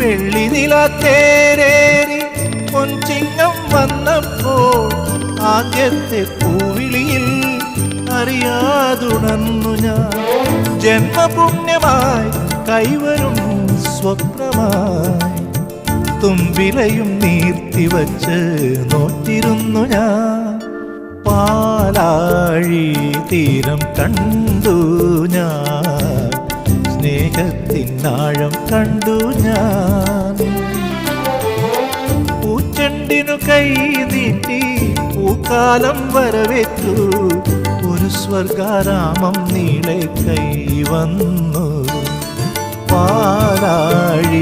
വെള്ളിനിലാത്തേരേറി പൊൻചിങ്ങം വന്നപ്പോൾ ആദ്യത്തെ പൂവിളിയിൽ അറിയാതുണർന്നു ഞാൻ. ജന്മപുണ്യമായി കൈവരും സ്വപ്നമായി തുമ്പിലയും നീർത്തിവച്ച് നോറ്റിരുന്നു ഞാൻ. പാലാഴി തീരം കണ്ടു ഞാൻ, സ്നേഹത്തിനാഴം കണ്ടു ഞാൻ. പൂച്ചെണ്ടിനു കൈ നീട്ടി പൂക്കാലം വരവേറ്റു, ഒരു സ്വർഗാരാമം നീളെ കൈവന്നു. പാലാഴി